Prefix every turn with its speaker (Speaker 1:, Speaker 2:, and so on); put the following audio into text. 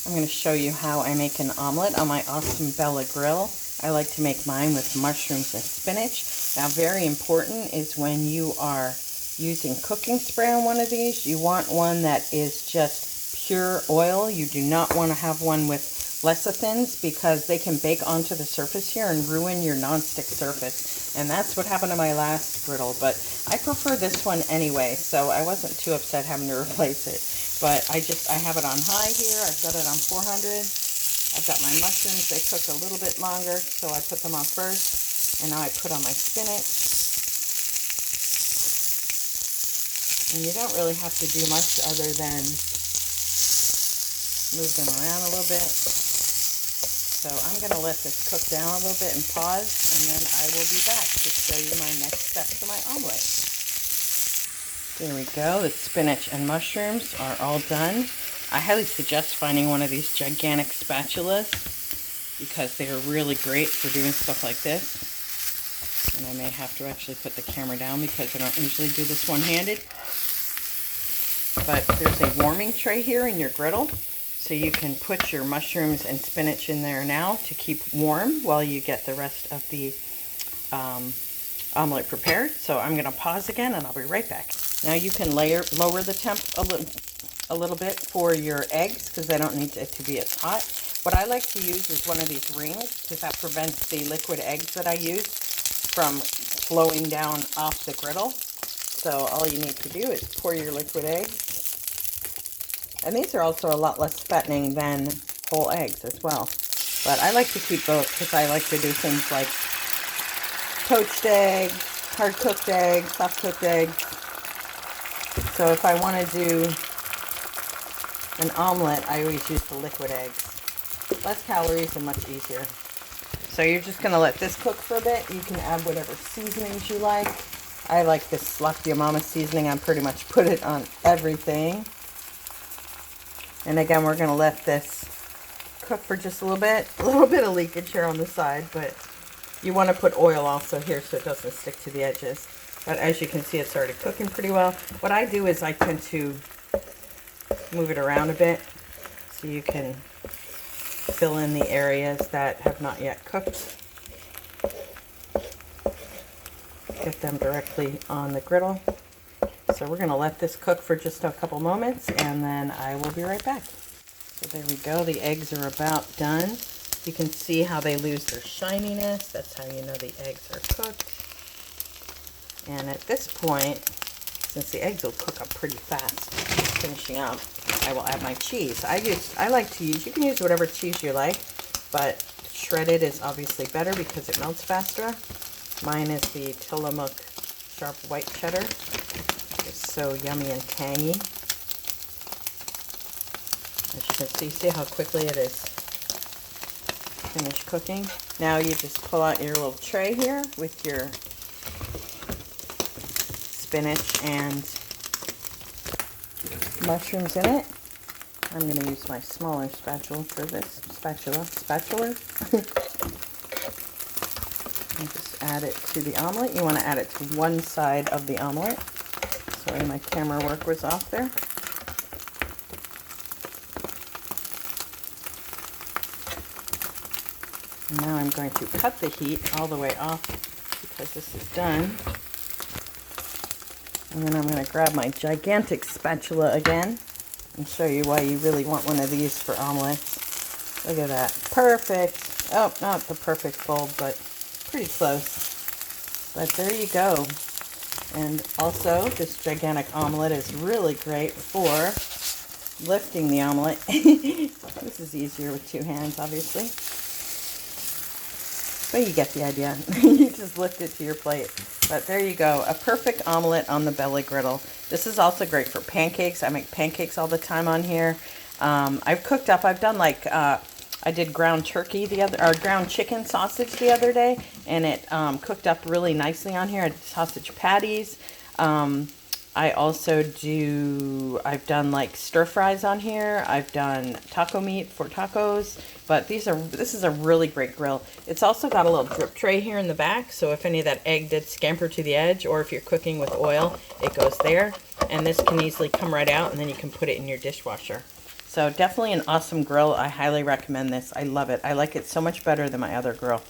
Speaker 1: I'm going to show you how I make an omelet on my Awesome Bella grill. I like to make mine with mushrooms and spinach. Now, very important is when you are using cooking spray on one of these, you want one that is just pure oil. You do not want to have one with lecithins because they can bake onto the surface here and ruin your nonstick surface. And that's what happened to my last griddle, but I prefer this one anyway, so I wasn't too upset having to replace it. But I have it on high here. I've got it on 400. I've got my mushrooms. They cook a little bit longer, so I put them on first. And now I put on my spinach. And you don't really have to do much other than move them around a little bit. So I'm going to let this cook down a little bit and pause, and then I will be back to show you my next step for my omelet. There we go. The spinach and mushrooms are all done. I highly suggest finding one of these gigantic spatulas because they are really great for doing stuff like this. And I may have to actually put the camera down because I don't usually do this one-handed. But there's a warming tray here in your griddle, so you can put your mushrooms and spinach in there now to keep warm while you get the rest of the omelet prepared. So I'm going to pause again and I'll be right back. Now you can lower the temp a little bit for your eggs because I don't need it to be as hot. What I like to use is one of these rings because that prevents the liquid eggs that I use from flowing down off the griddle. So all you need to do is pour your liquid eggs. And these are also a lot less fattening than whole eggs as well. But I like to keep both because I like to do things like poached eggs, hard-cooked eggs, soft-cooked eggs. So if I want to do an omelet, I always use the liquid eggs. Less calories and much easier. So you're just going to let this cook for a bit. You can add whatever seasonings you like. I like this Slap Your Mama seasoning. I pretty much put it on everything. And again, we're going to let this cook for just a little bit. A little bit of leakage here on the side, but you want to put oil also here so it doesn't stick to the edges. But as you can see, it's already cooking pretty well. What I do is I tend to move it around a bit so you can fill in the areas that have not yet cooked. Get them directly on the griddle. So we're going to let this cook for just a couple moments and then I will be right back. So there we go. The eggs are about done. You can see how they lose their shininess. That's how you know the eggs are cooked. And at this point, since the eggs will cook up pretty fast, finishing up, I will add my cheese. I like to use, you can use whatever cheese you like, but shredded is obviously better because it melts faster. Mine is the Tillamook sharp white cheddar. It's so yummy and tangy. As you can see how quickly it is finished cooking. Now you just pull out your little tray here with your spinach and mushrooms in it. I'm going to use my smaller spatula for this. Spatula. And just add it to the omelet. You want to add it to one side of the omelet. Sorry, my camera work was off there. And now I'm going to cut the heat all the way off because this is done. And then I'm going to grab my gigantic spatula again and show you why you really want one of these for omelets. Look at that. Perfect. Oh, not the perfect fold, but pretty close. But there you go. And also, this gigantic omelet is really great for lifting the omelet. This is easier with two hands, obviously. But you get the idea. You just lift it to your plate. But there you go, a perfect omelet on the Bella griddle. This is also great for pancakes. I make pancakes all the time on here. I've cooked up, I've done like, I did ground turkey ground chicken sausage the other day, and it cooked up really nicely on here. I did sausage patties. I also I've done like stir fries on here. I've done taco meat for tacos, but this is a really great grill. It's also got a little drip tray here in the back, so if any of that egg did scamper to the edge, or if you're cooking with oil, it goes there. And this can easily come right out, and then you can put it in your dishwasher. So definitely an awesome grill. I highly recommend this. I love it. I like it so much better than my other grill.